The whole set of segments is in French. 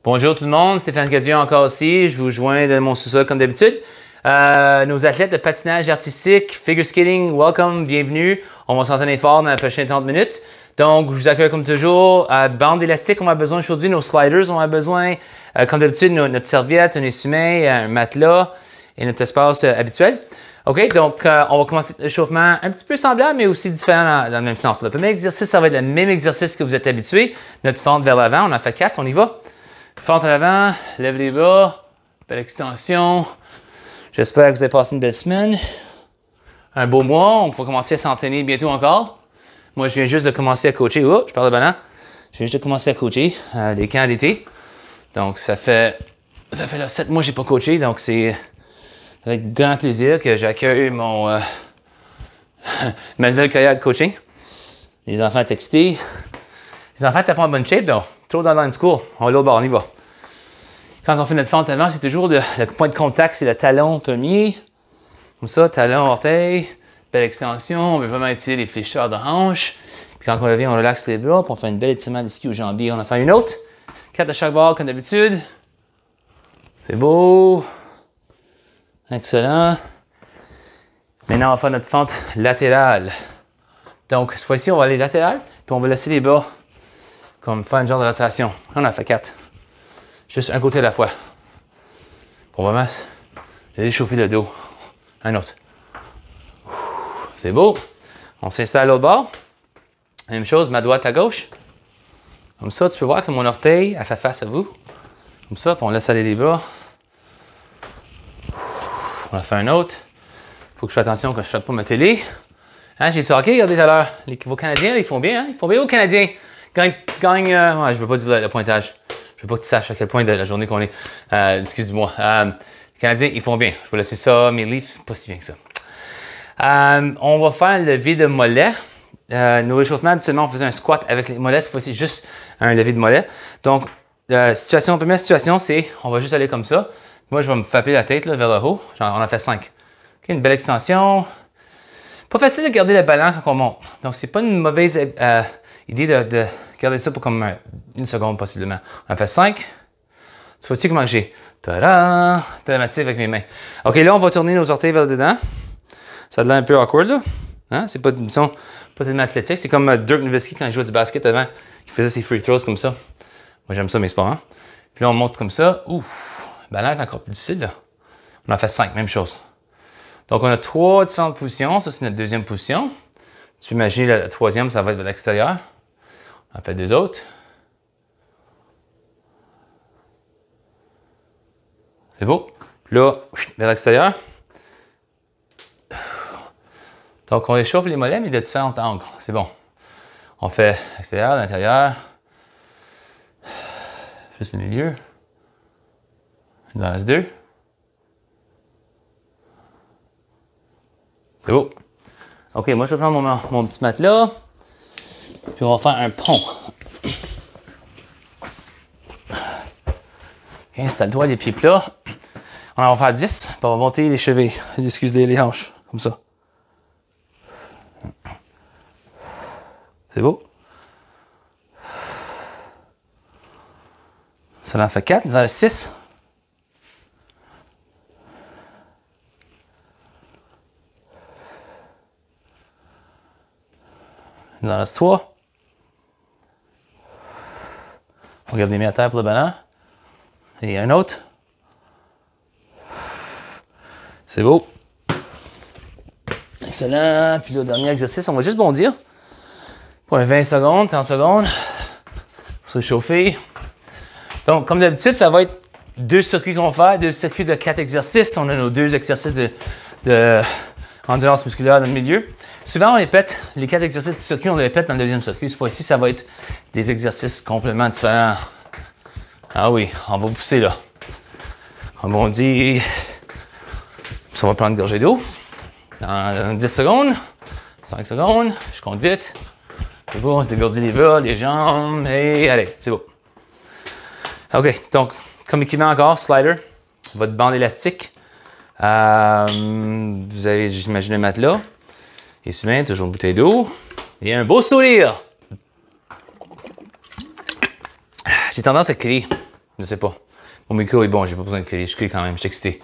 Bonjour tout le monde, Stéphane Cadieux encore ici. Je vous joins de mon sous-sol comme d'habitude. Nos athlètes de patinage artistique, figure skating, welcome, bienvenue. On va s'entraîner fort dans les prochaines 30 minutes. Donc, je vous accueille comme toujours. Bande élastique, on a besoin aujourd'hui. Nos sliders, on a besoin, comme d'habitude, notre serviette, un essuie-main, un matelas et notre espace habituel. OK, donc on va commencer l'échauffement un petit peu semblable, mais aussi différent dans le même sens. Le premier exercice, ça va être le même exercice que vous êtes habitué. Notre fente vers l'avant, on en fait 4, on y va. Fente à l'avant, lève les bras, belle extension. J'espère que vous avez passé une belle semaine. Un beau mois, on va commencer à s'entraîner bientôt encore. Moi, je viens juste de commencer à coacher. Oh, je parle de banane. Je viens juste de commencer à coacher des camps d'été. Donc, ça fait là 7 mois que je n'ai pas coaché. Donc, c'est avec grand plaisir que j'accueille ma nouvelle carrière de coaching. Les enfants textés. Les enfants n'étaient pas en bonne shape, donc trop dans line school. On va l'autre bord, on y va. Quand on fait notre fente avant, c'est toujours le point de contact, c'est le talon premier. Comme ça, talon, orteil, belle extension. On veut vraiment étirer les flécheurs de hanche. Puis quand on revient, on relaxe les bras, puis on fait une belle étirement des skis aux jambiers. On en fait une autre. 4 de chaque bord, comme d'habitude. C'est beau. Excellent. Maintenant, on va faire notre fente latérale. Donc, cette fois-ci, on va aller latéral, puis on va laisser les bras comme faire une genre de rotation. On en fait 4. Juste un côté à la fois. Pour vraiment réchauffer le dos. Un autre. C'est beau. On s'installe à l'autre bord. Même chose, ma droite à gauche. Comme ça, tu peux voir que mon orteil, elle fait face à vous. Comme ça, puis on laisse aller les bras. On en fait un autre. Il faut que je fasse attention que je ne fasse pas ma télé. Hein, j'ai dit, OK, regardez tout à l'heure. Vos Canadiens, ils font bien, hein? Ils font bien aux Canadiens. Gagne, je ne veux pas dire le pointage. Je veux pas que tu saches à quel point de la journée qu'on est. Excuse-moi. Les Canadiens, ils font bien. Je vais laisser ça, mes livres, pas si bien que ça. On va faire le lever de mollet. Nos réchauffements, habituellement, on faisait un squat avec les mollets. Cette fois-ci, juste un lever de mollet. Donc, première situation, c'est on va juste aller comme ça. Moi, je vais me frapper la tête là, vers le haut. On en fait 5. Okay, une belle extension. Pas facile de garder le ballon quand on monte. Donc, c'est pas une mauvaise idée de garder ça pour comme une seconde possiblement. On en fait 5. Tu vois-tu comment j'ai? Ta-da! Dramatique avec mes mains. OK, là, on va tourner nos orteils vers le dedans. Ça a l'air un peu awkward, là. Hein? C'est pas une mission pas tellement athlétique. C'est comme Dirk Nowitzki quand il jouait du basket avant. Il faisait ses free throws comme ça. Moi, j'aime ça, mais c'est pas, hein? Puis là, on monte comme ça. Ouf! Le ballon est encore plus difficile, là. On en fait 5, même chose. Donc, on a 3 différentes positions. Ça, c'est notre deuxième position. Tu imagines la troisième, ça va être de l'extérieur. On en fait 2 autres. C'est beau. Là, vers l'extérieur. Donc, on réchauffe les mollets, mais de différents angles. C'est bon. On fait l'extérieur, l'intérieur. Juste le milieu. Il en reste 2. C'est beau. OK, moi, je vais prendre mon petit matelas. Puis, on va faire un pont. OK, installe-toi les pieds plats. On va faire 10. Puis, on va monter les chevilles. Excusez les hanches. Comme ça. C'est beau. Ça en fait 4. Il en reste 6. Il en reste 3. On regarde les mains à terre pour le ballon. Et un autre. C'est beau. Excellent. Puis le dernier exercice, on va juste bondir. Pour 20 secondes, 30 secondes. Pour se chauffer. Donc, comme d'habitude, ça va être 2 circuits qu'on va faire, 2 circuits de 4 exercices. On a nos 2 exercices de endurance musculaire dans le milieu. Souvent, on répète les 4 exercices du circuit, on les répète dans le deuxième circuit. Cette fois-ci, ça va être des exercices complètement différents. Ah oui, on va pousser là. On bondit. Ça va prendre une gorgée d'eau. Dans 10 secondes, 5 secondes, je compte vite. C'est beau, on se dégourdit les bras, les jambes, et allez, c'est beau. OK, donc, comme équipement encore, slider, votre bande élastique. Vous avez, j'imagine, un matelas. Essuie-main, toujours une bouteille d'eau. Et un beau sourire. J'ai tendance à crier. Je sais pas. Mon micro est bon, j'ai pas besoin de crier. Je crie quand même, je suis excité.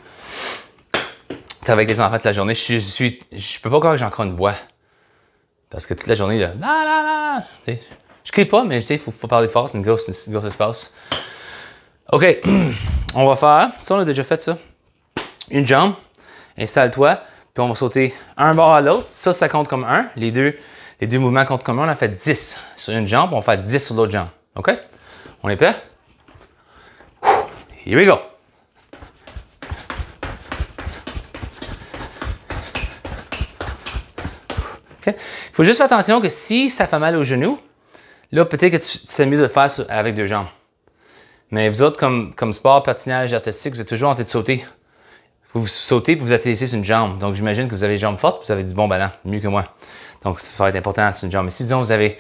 T'es avec les enfants toute la journée. Je peux pas croire que j'ai encore une voix. Parce que toute la journée, là, la la la. T'sais, je crie pas, mais il faut parler fort, c'est une grosse espace. OK, on va faire, ça on a déjà fait ça. Une jambe, installe-toi, puis on va sauter un bord à l'autre. Ça compte comme un. Les deux mouvements comptent comme un. On a fait 10 sur une jambe, on va faire 10 sur l'autre jambe. OK? On est prêt? Here we go! Okay. Il faut juste faire attention que si ça fait mal au genou, là, peut-être que c'est mieux de le faire avec deux jambes. Mais vous autres, comme sport, patinage artistique, vous êtes toujours en train de sauter. Vous sautez et vous atterrissez sur une jambe. Donc, j'imagine que vous avez les jambes fortes, vous avez du bon ballon, mieux que moi. Donc, ça va être important sur une jambe. Mais si, disons, vous avez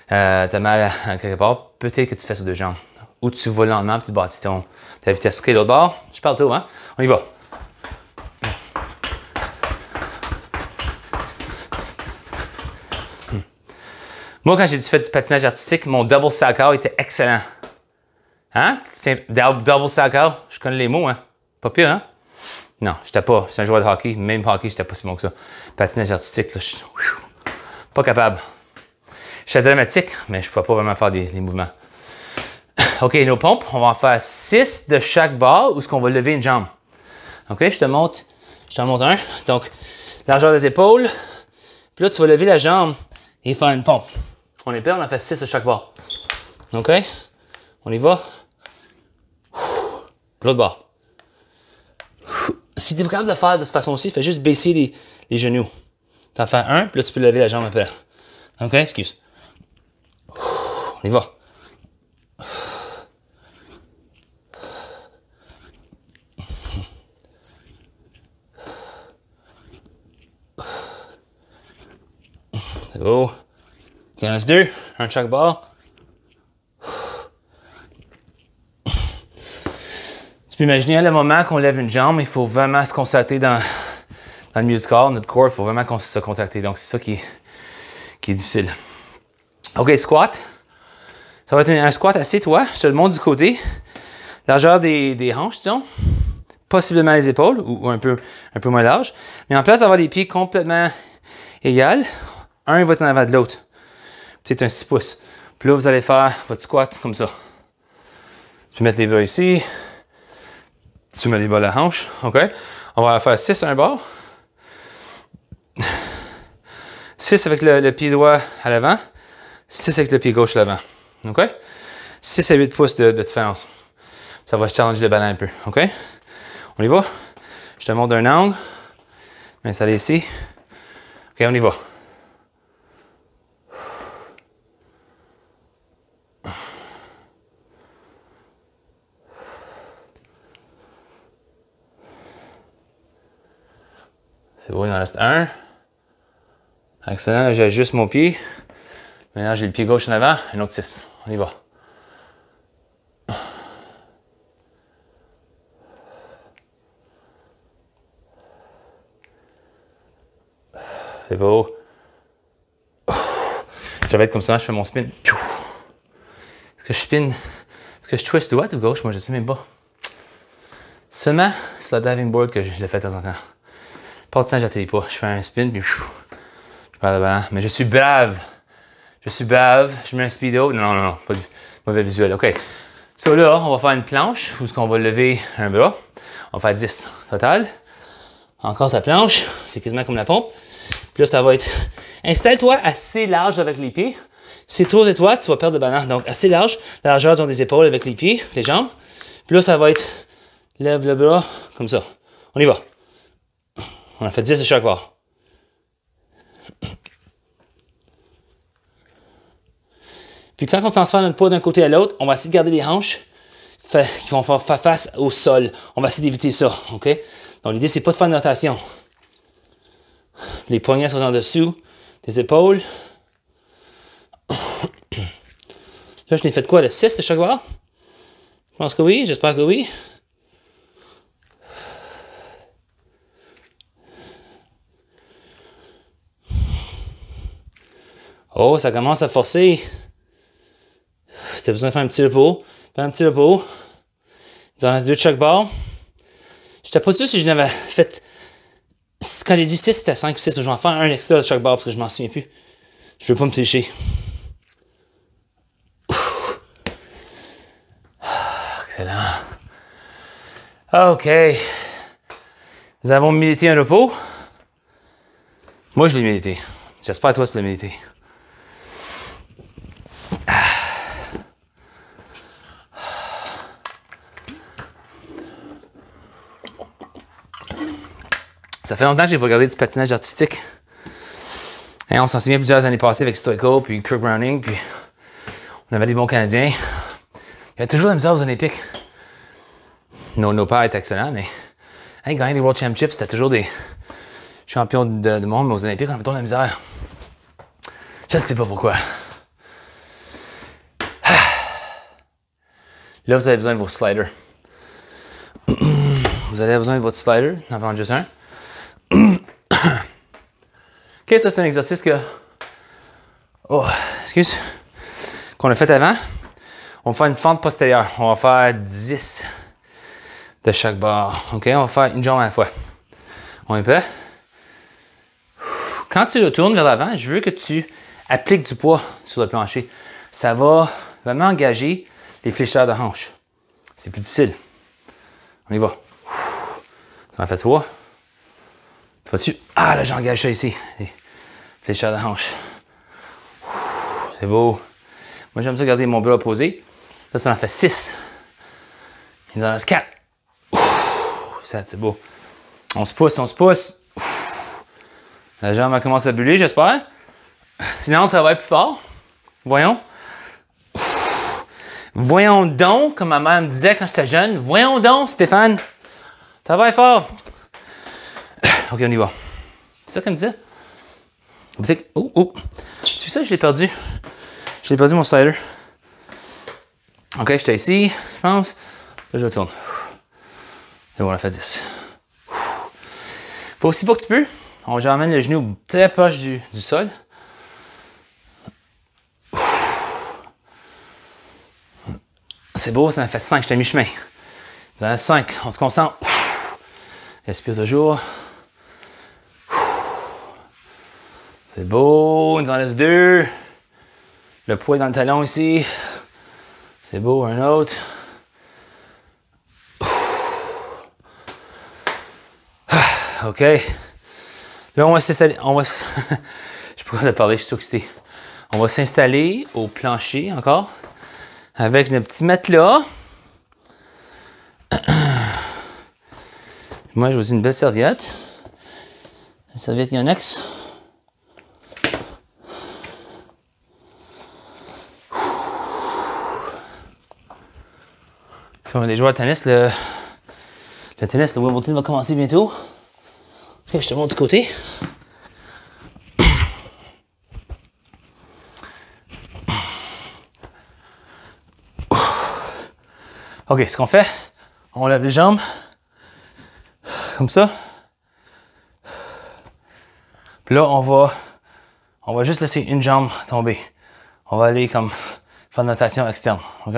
t'as mal à quelque part, peut-être que tu fais sur deux jambes. Ou tu vas lentement, puis tu bâtis ta vitesse. OK, l'autre bord, je parle tôt, hein? On y va. Moi, quand j'ai fait du patinage artistique, mon double sack-out était excellent. Hein? Double sack-out, je connais les mots, hein? Pas pire, hein? Non, j'étais pas. C'est un joueur de hockey. Même hockey, j'étais pas si bon que ça. Patinage artistique, là, je suis pas capable. J'étais dramatique, mais je ne pouvais pas vraiment faire des mouvements. OK, nos pompes, on va en faire 6 de chaque bord où est-ce qu'on va lever une jambe. OK, je te montre un. Donc, largeur des épaules. Puis là, tu vas lever la jambe et faire une pompe. On est prêt, on en fait 6 de chaque bord. OK? On y va. L'autre bord. Si tu es capable de le faire de cette façon-ci, fais juste baisser les genoux. Tu en fais un, puis là, tu peux lever la jambe un peu. OK? Excuse. On y va. C'est beau. Il en reste 2, un de chaque bord. Tu peux imaginer à le moment qu'on lève une jambe, il faut vraiment se concentrer dans le milieu du corps. Notre corps, il faut vraiment se contracter. Donc, c'est ça qui est difficile. OK, squat. Ça va être un squat assieds-toi. Je te le montre du côté. Largeur des hanches, disons. Possiblement les épaules, ou un peu moins large. Mais en place d'avoir les pieds complètement égaux, un va être en avant de l'autre. Peut-être un 6 pouces. Puis là, vous allez faire votre squat comme ça. Tu peux mettre les bras ici. Tu mets les bras à la hanche. OK? On va faire 6 à un bord. 6 avec le pied droit à l'avant. 6 avec le pied gauche à l'avant. OK? 6 à 8 pouces de différence. Ça va challenger le ballon un peu. OK? On y va? Je te montre d'un angle. M'installer ici. OK, on y va. C'est beau, il en reste un. Excellent, là, j'ajuste mon pied. Maintenant, j'ai le pied gauche en avant, un autre 6. On y va. C'est beau. Je vais être comme ça, je fais mon spin. Est-ce que je spin? Est-ce que je twist droite ou gauche? Moi, je ne sais même pas. Seulement, c'est la diving board que je le fais de temps en temps. Pas de temps, j'atterris pas. Je fais un spin, puis je pars de ballon. Mais je suis brave. Je mets un speedo. Non, pas de mauvais visuel. OK. So là, on va faire une planche où est-ce qu'on va lever un bras. On va faire 10 total. Encore ta planche. C'est quasiment comme la pompe. Puis là, ça va être... Installe-toi assez large avec les pieds. Si c'est trop étroit, tu vas perdre le ballon. Donc, assez large. La largeur des épaules avec les pieds, les jambes. Puis là, ça va être... Lève le bras comme ça. On y va. On a fait 10 de chaque bord. Puis quand on transfère notre poids d'un côté à l'autre, on va essayer de garder les hanches qui vont faire face au sol. On va essayer d'éviter ça, OK? Donc l'idée, c'est pas de faire une rotation. Les poignets sont en dessous des épaules. Là, je n'ai fait quoi? Le 6 de chaque bord? Je pense que oui, j'espère que oui. Oh, ça commence à forcer. Si tu as besoin de faire un petit repos, fais un petit repos. Dans les 2 de chaque bord. J'étais pas sûr si je l'avais fait. Quand j'ai dit 6, c'était 5 ou 6. Je vais en faire un extra de chaque bord parce que je m'en souviens plus. Je veux pas me tricher. Excellent. OK. Nous avons médité un repos. Moi, je l'ai médité. J'espère que toi, tu l'as médité. Ça fait longtemps que j'ai pas regardé du patinage artistique. Et on s'en souvient plusieurs années passées avec Stoico, puis Kirk Browning, puis on avait des bons Canadiens. Il y avait toujours la misère aux Olympiques. Nos pères étaient excellents, mais gagner des World Championships, c'était toujours des champions de monde, mais aux Olympiques, on avait toujours la misère. Je ne sais pas pourquoi. Là, vous avez besoin de vos sliders. Vous avez besoin de votre slider, en prendre juste un. OK, ça c'est un exercice que... Oh, excuse. Qu'on a fait avant. On va faire une fente postérieure. On va faire 10 de chaque barre. OK, on va faire une jambe à la fois. On est prêt? Quand tu le tournes vers l'avant, je veux que tu appliques du poids sur le plancher. Ça va vraiment engager les flécheurs de hanche. C'est plus difficile. On y va. Ça en fait 3. Tu vois-tu? Ah, là, j'engage ça ici. Les flécheurs de hanche. C'est beau. Moi, j'aime ça garder mon bras posé. Là, ça en fait 6. Il en reste 4. Ça, c'est beau. On se pousse, on se pousse. La jambe a commencé à buller, j'espère. Sinon, on travaille plus fort. Voyons. Voyons donc, comme ma mère me disait quand j'étais jeune. Voyons donc, Stéphane. Travaille fort. OK, on y va. C'est ça qu'elle me disait. Oh, oh. Tu vois ça, je l'ai perdu. Je l'ai perdu mon slider. OK, j'étais ici, je pense. Là, je retourne. Et bon, on a fait 10. Faut aussi pas que tu peux. J'emmène le genou très proche du sol. C'est beau, ça en fait 5, je t'ai mis chemin. Ça en fait 5, on se concentre. Respire toujours. C'est beau, il nous en reste 2. Le poids est dans le talon ici. C'est beau, un autre. OK. Là, on va s'installer. Je sais pas quoi de parler, je suis excité. On va s'installer au plancher encore. Avec le petit matelas. Moi, j'ai aussi une belle serviette. Une serviette Yonex. Si on a des joueurs de tennis, le tennis de Wimbledon va commencer bientôt. Ok, je te montre du côté. Ok, ce qu'on fait, on lève les jambes, comme ça. Puis là, on va juste laisser une jambe tomber. On va aller comme faire une notation externe, ok?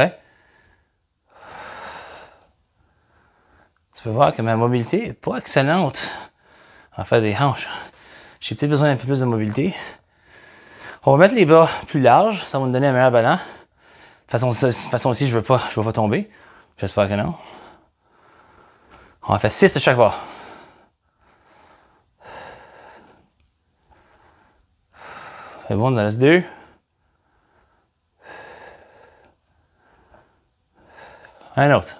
Tu peux voir que ma mobilité n'est pas excellente en faire des hanches. J'ai peut-être besoin d'un peu plus de mobilité. On va mettre les bras plus larges, ça va me donner un meilleur ballon. De toute façon aussi, je veux pas tomber. J'espère que non. On va faire 6 de chaque bord. C'est bon, il en reste 2. Un autre.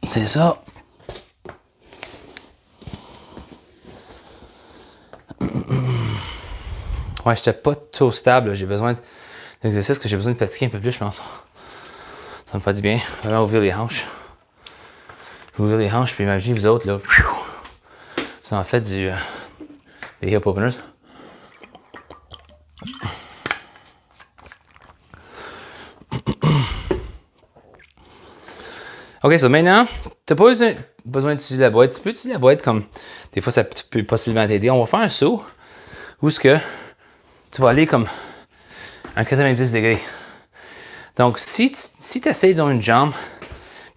C'est ça. Ouais, j'étais pas trop stable. J'ai besoin d'exercice que j'ai besoin de pratiquer un peu plus, je pense. Ça me fait du bien. Vraiment ouvrir les hanches. Ouvrir les hanches, puis imaginez vous autres, là. Ça en fait des hip openers. OK, so maintenant, tu n'as pas besoin d'utiliser la boîte. Tu peux utiliser la boîte comme des fois ça peut possiblement t'aider. On va faire un saut où ce que tu vas aller comme un 90 degrés. Donc, si tu essaies dans une jambe,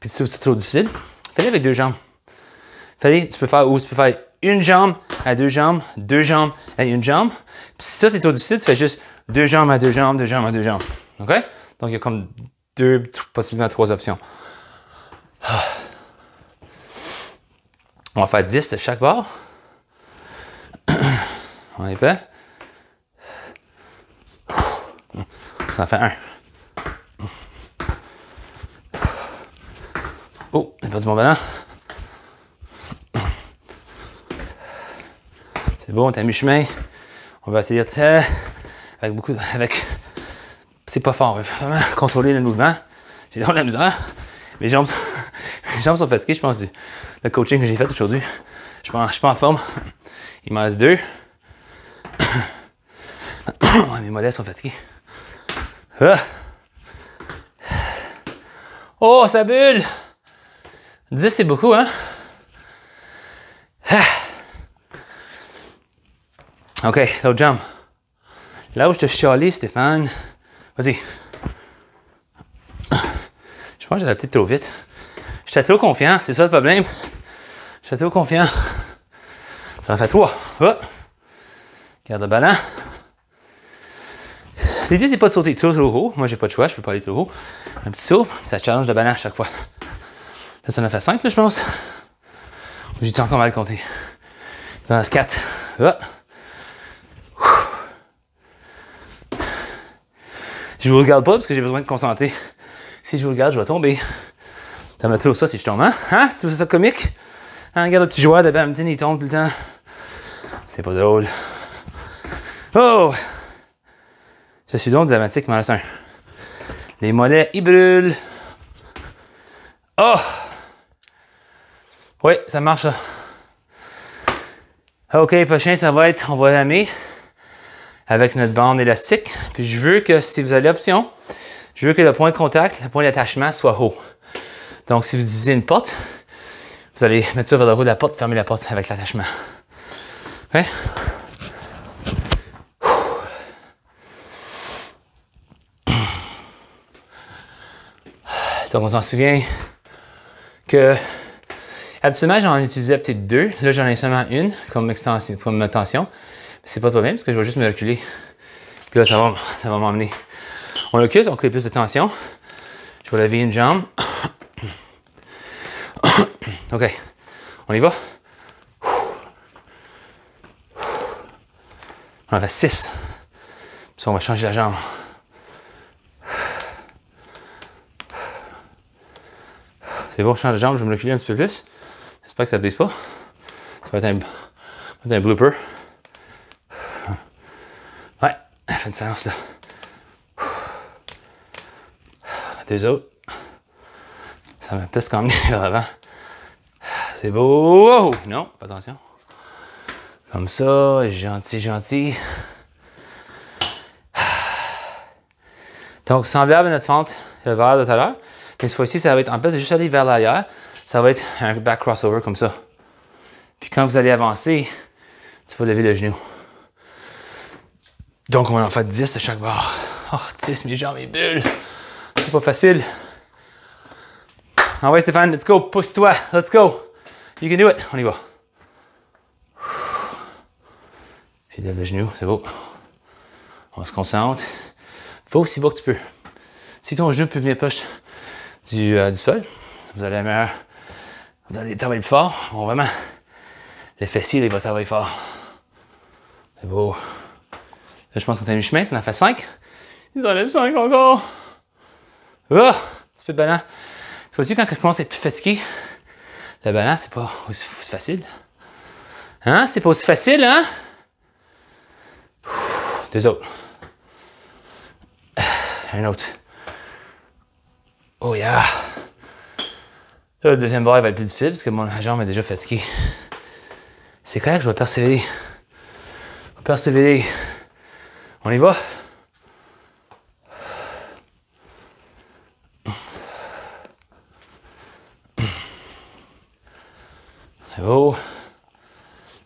puis tu trouves ça trop difficile, fais-le avec deux jambes. Tu peux faire une jambe à deux jambes à une jambe. Puis si ça, c'est trop difficile, tu fais juste deux jambes à deux jambes, deux jambes à deux jambes. OK? Donc, il y a comme deux, possiblement trois options. On va faire 10 de chaque bord. On est prêt? Ça en fait un. Oh, j'ai perdu mon ballon. C'est bon, on est à mi-chemin. On va atterrir avec c'est pas fort, on va vraiment contrôler le mouvement. J'ai dans la misère. Mes jambes sont fatiguées, je pense, le coaching que j'ai fait aujourd'hui. Je suis pas en forme. Il m'en reste 2. Mes mollets sont fatigués. Ah. Oh, ça bulle! 10, c'est beaucoup, hein? Ah. OK, l'autre jambe. Là où je te chialais, Stéphane. Vas-y. Je pense que j'allais peut-être trop vite. J'étais trop confiant, c'est ça le problème. J'étais trop confiant. Ça en fait 3. Oh. Garde le ballon. L'idée, c'est pas de sauter trop haut. Moi, j'ai pas de choix, je peux pas aller trop haut. Un petit saut, ça challenge le ballon à chaque fois. Là, ça en a fait 5, là, je pense. J'ai encore mal compté. Ça en reste 4. Oh. Je vous regarde pas parce que j'ai besoin de concentrer. Si je vous regarde, je vais tomber. T'as ma tour ça si je tombe, hein? Hein? Tu trouves ça comique? Hein, regarde le petit joueur de badminton, il tombe tout le temps. C'est pas drôle. Oh! Je suis donc dramatique, m'en reste un. Les mollets, ils brûlent. Oh! Oui, ça marche, ça. OK, prochain, ça va être, on va ramer avec notre bande élastique. Puis je veux que, si vous avez l'option, je veux que le point de contact, le point d'attachement soit haut. Donc, si vous utilisez une porte, vous allez mettre ça vers le haut de la porte, fermer la porte avec l'attachement. OK? Donc, on s'en souvient que habituellement, j'en utilisais peut-être 2. Là, j'en ai seulement une comme extension, comme tension. C'est pas de problème parce que je vais juste me reculer. Puis là, ça va m'emmener. On recule, on crée plus de tension. Je vais lever une jambe. OK. On y va? On en fait 6. Puis on va changer la jambe. C'est bon, je change de jambe, je vais me reculer un petit peu plus. J'espère que ça ne brise pas. Ça va être un blooper. Ouais, fait une séance là. 2 autres. Ça me pèse quand même vers l'avant. C'est beau. Wow! Non, pas attention. Comme ça, gentil, gentil. Donc, semblable à notre fente vers de tout à l'heure. Mais cette fois-ci, ça va être, en place de juste aller vers l'arrière, ça va être un back crossover comme ça. Puis quand vous allez avancer, tu vas lever le genou. Donc, on va en faire 10 de chaque barre. Oh, 10, mes jambes, mes bulles. C'est pas facile. Ah ouais, Stéphane, let's go. Pousse-toi. Let's go. You can do it. On y va. Puis lève le genou, c'est beau. On se concentre. Va aussi bas que tu peux. Si ton genou peut venir proche du sol, vous allez travailler plus fort. Bon, vraiment, le fessier, il va travailler fort. C'est beau. Là, je pense qu'on est à mi-chemin, ça en fait 5. Ils en restent 5 encore. Oh, un petit peu de ballon. Tu vois-tu, quand je commence à être plus fatigué, le ballon, c'est pas aussi facile. Hein? C'est pas aussi facile, hein? 2 autres. Un autre. Oh yeah! Là, le deuxième barre va être plus difficile parce que mon jambe est déjà fatiguée. C'est correct, je vais persévérer. Je vais persévérer. On y va? C'est beau.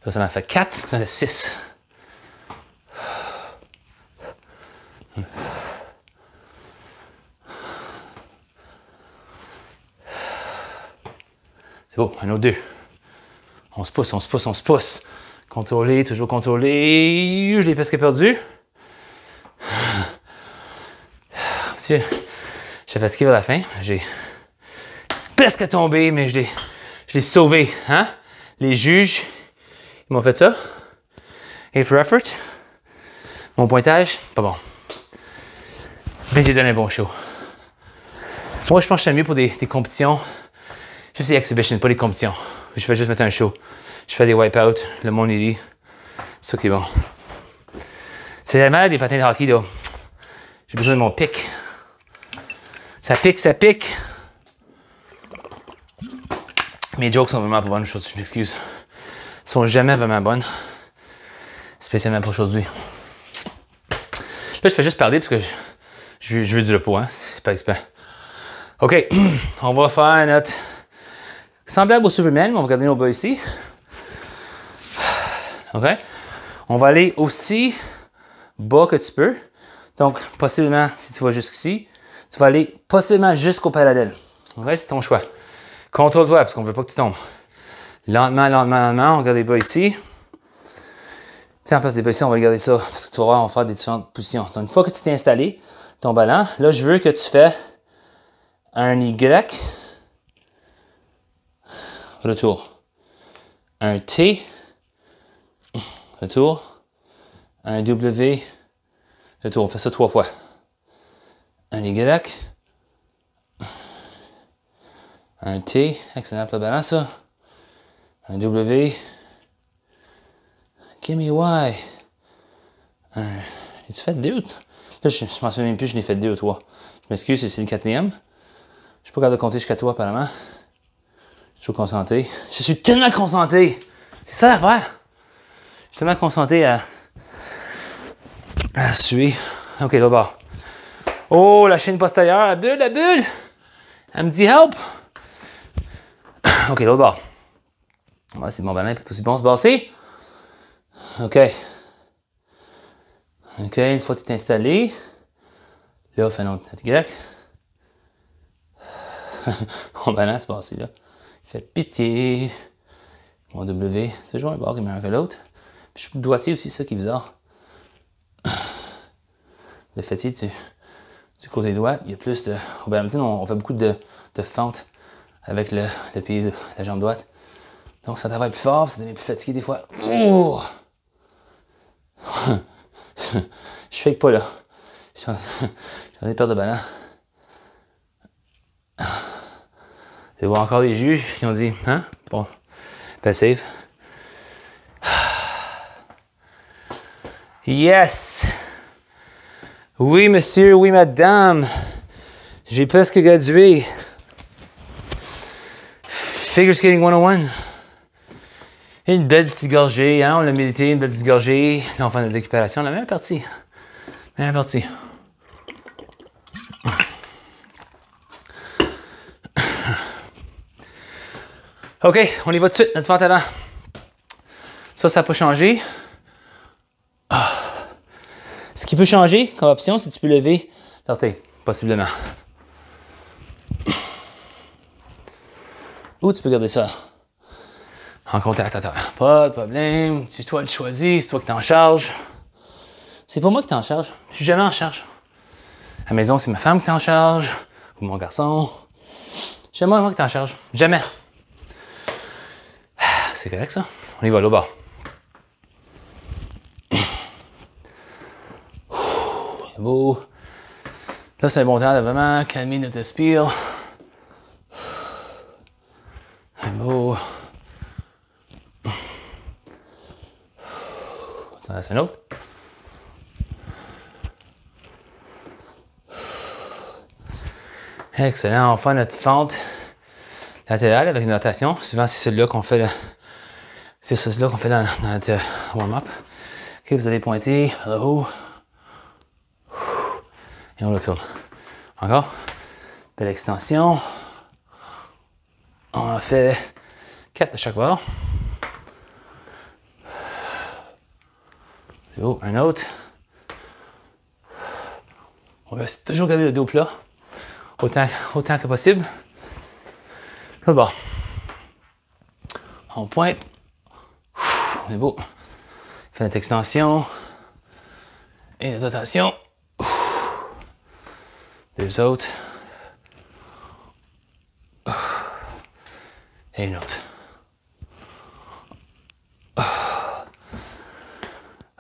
Là, ça en fait 4, ça en fait 6. C'est beau, un autre 2. On se pousse, on se pousse, on se pousse. Contrôler, toujours contrôler. Je l'ai presque perdu. J'ai fatigué vers la fin. J'ai presque tombé, mais je l'ai sauvé. Hein? Les juges, ils m'ont fait ça. Et for effort. Mon pointage, pas bon. Mais j'ai donné un bon show. Moi, je pense que je suis mieux pour des compétitions. Juste des exhibitions, pas des compétitions. Je fais juste mettre un show. Je fais des wipeouts, le monde il dit. C'est ça qui est bon. C'est la malade des patins de hockey, là. J'ai besoin de mon pic. Ça pique, ça pique. Mes jokes sont vraiment pas bonnes aujourd'hui, je m'excuse. Ils sont jamais vraiment bonnes. Spécialement pour aujourd'hui. Là, je fais juste parler parce que je veux du repos, hein. C'est pas exprès. OK, on va faire notre semblable au Superman, mais on va regarder nos bas ici. OK? On va aller aussi bas que tu peux. Donc, possiblement, si tu vas jusqu'ici, tu vas aller possiblement jusqu'au parallèle. OK? C'est ton choix. Contrôle-toi parce qu'on ne veut pas que tu tombes. Lentement, lentement, lentement. On regarde les bas ici. Tiens, en place des bas ici, on va regarder ça parce que tu vas voir, on va faire des différentes positions. Donc, une fois que tu t'es installé, ton ballon, là, je veux que tu fais un Y. Retour. Un T. Retour. Un W. Retour. On fait ça 3 fois. Un Y. Un T. Excellent pour le ballon, ça. Un W. Give me Y. J'ai-tu fait 2 ou... Là, je m'en souviens même plus, je l'ai fait 2 ou 3. Je m'excuse, c'est le 4e. Je suis pas capable de compter jusqu'à 3 apparemment. Je suis concentré. Je suis tellement concentré. C'est ça l'affaire. Je suis tellement concentré à suer. OK, là bas. Oh, la chaîne postérieure, la bulle, la bulle. Elle me dit help. OK, là bas. Ouais, c'est mon ballon, peut-être aussi bon se basser. OK. OK, une fois que tu es installé, là, on fait notre Y. Mon ballon se passe là. Il fait pitié. Mon W, c'est toujours un bord qui est meilleur que l'autre. Puis je suis doigtier aussi, ça qui est bizarre. Le fêtier du côté droit, il y a plus de. Au badminton, on fait beaucoup de fentes avec le pied de la jambe droite. Donc ça travaille plus fort, ça devient plus fatigué des fois. Oh! Je fake pas là. J'en ai peur de ballon. Je vois encore les juges qui ont dit, hein? Bon, pas safe. Yes! Oui, monsieur, oui, madame. J'ai presque gradué. Figure Skating 101. Une belle petite gorgée, hein? On l'a médité, une belle petite gorgée. Là, on fait notre récupération. La meilleure partie. La meilleure partie. OK, on y va tout de suite, notre fente avant. Ça n'a pas changé. Ce qui peut changer comme option, c'est que tu peux lever l'orteil, possiblement. Ou tu peux garder ça en contact à terre. Pas de problème, c'est toi qui choisis, c'est toi qui t'en charges. C'est pas moi qui t'en charge, je suis jamais en charge. À la maison, c'est ma femme qui t'en charge, ou mon garçon. Jamais moi qui t'en charge, jamais. C'est correct ça? On y va là bas. Beau. Là, c'est un bon temps de vraiment calmer notre respire. Beau. Ça reste un autre. Excellent. On fait notre fente latérale avec une rotation. Souvent, c'est celle-là qu'on fait. C'est celle-là qu'on fait dans notre warm-up. OK, vous allez pointer vers le haut. Et on le tourne. Encore. Belle extension. On en fait 4 de chaque bord. Oh, un autre. On va toujours garder le dos plat, autant que possible. Là, bon. On pointe. On est beau. Fait notre extension. Et notre rotation. Deux autres. Et une autre.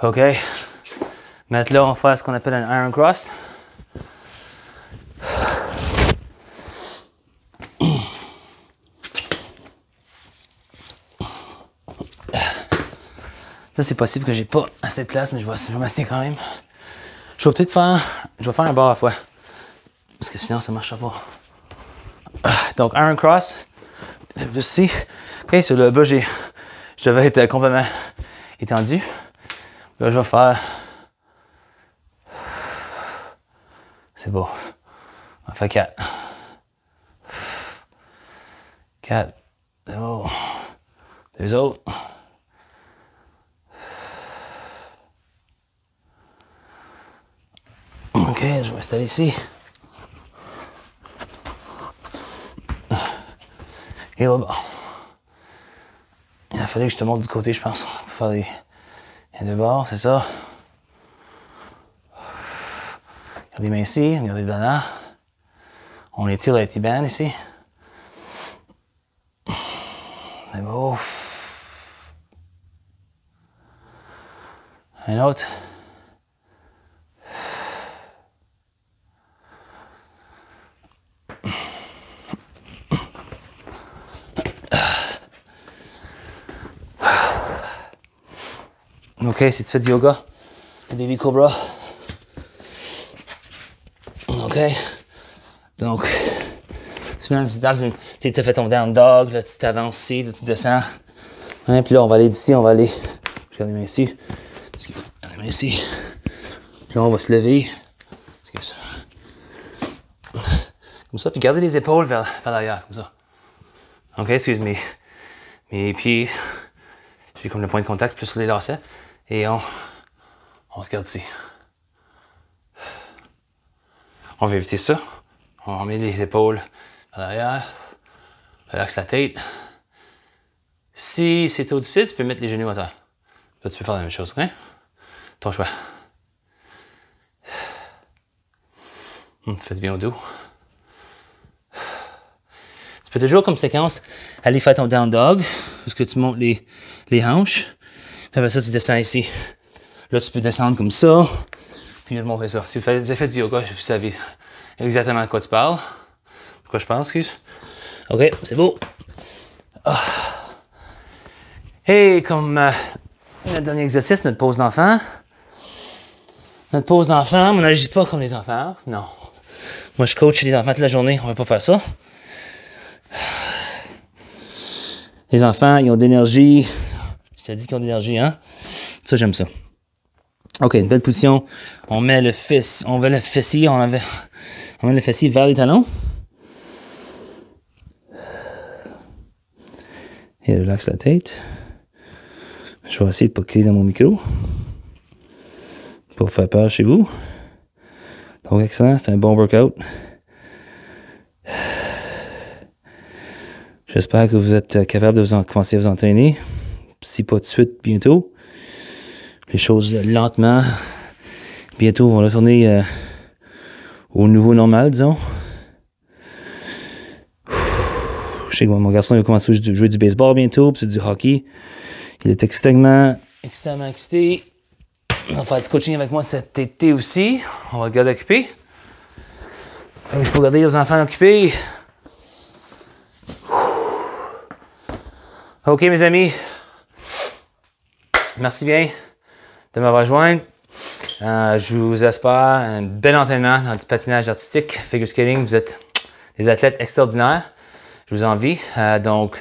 OK. Maintenant, on va faire ce qu'on appelle un iron cross. Là, c'est possible que j'ai pas assez de place, mais je vais m'asseoir quand même. Je vais faire un bar à la fois. Parce que sinon, ça ne marchera pas. Donc, iron cross. Ici. OK, sur le bas, je devais être complètement étendu. Là, je vais faire. C'est beau. On fait 4. 4. C'est beau. Deux autres. OK, je vais m'installer ici. Et là-bas. Il a fallu que je te montre du côté, je pense, pour faire les deux bords, c'est ça. Regardez les mains ici, regardez le banana. On étire le T-band ici. C'est beau. Un autre. OK, si tu fais du yoga, le baby cobra. OK. Donc, tu as fait ton down dog, là, tu t'avances ici, là, tu descends. Hein, puis là, on va aller d'ici, on va aller. Je garde les mains ici. Parce qu'il faut les mains ici. Puis là, on va se lever. Excuse. Comme ça, puis garder les épaules vers l'arrière, comme ça. OK, excuse mes pieds. J'ai comme le point de contact plus sur les lacets. Et on se garde ici. On va éviter ça. On met les épaules à l'arrière. Relaxe la tête. Si c'est trop difficile, tu peux mettre les genoux à terre. Là, tu peux faire la même chose, ok? Ton choix. Faites bien au dos. Tu peux toujours, comme séquence, aller faire ton down dog, parce que tu montes les hanches. Puis après ça, tu descends ici. Là, tu peux descendre comme ça. Puis je vais te montrer ça. Si vous avez fait du yoga, vous savez exactement de quoi tu parles. De quoi je parle, excuse. OK, c'est beau. Ah. Et comme le dernier exercice, notre pose d'enfant. Notre pose d'enfant, on n'agit pas comme les enfants. Non. Moi, je coach les enfants toute la journée. On ne va pas faire ça. Les enfants, ils ont de l'énergie. Je t'ai dit qu'ils ont de l'énergie, hein? Ça, j'aime ça. OK, une belle position. On met le fessier, on met le fessier vers les talons. Et relaxe la tête. Je vais essayer de ne pas crier dans mon micro. Pour faire peur chez vous. Donc, excellent, c'est un bon workout. J'espère que vous êtes capable de commencer à vous entraîner. Si pas tout de suite, bientôt. Les choses lentement. Bientôt, on va retourner au nouveau normal, disons. Je sais que mon garçon il va commencer à jouer du baseball bientôt, puis c'est du hockey. Il est extrêmement excité. On va faire du coaching avec moi cet été aussi. On va le garder occupé. Il faut garder les enfants occupés. OK, mes amis. Merci bien de m'avoir rejoint. Je vous espère un bel entraînement dans du patinage artistique, figure skating. Vous êtes des athlètes extraordinaires. Je vous envie. Donc,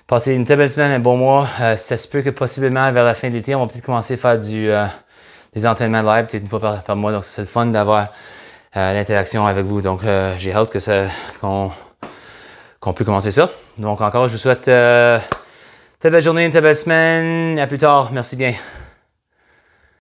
passez une très belle semaine, un bon mois. Ça se peut que possiblement vers la fin de l'été, on va peut-être commencer à faire des entraînements live, peut-être une fois par mois. Donc, c'est le fun d'avoir l'interaction avec vous. Donc, j'ai hâte qu'on peut commencer ça. Donc, encore, je vous souhaite une très belle journée, une très belle semaine. À plus tard. Merci bien.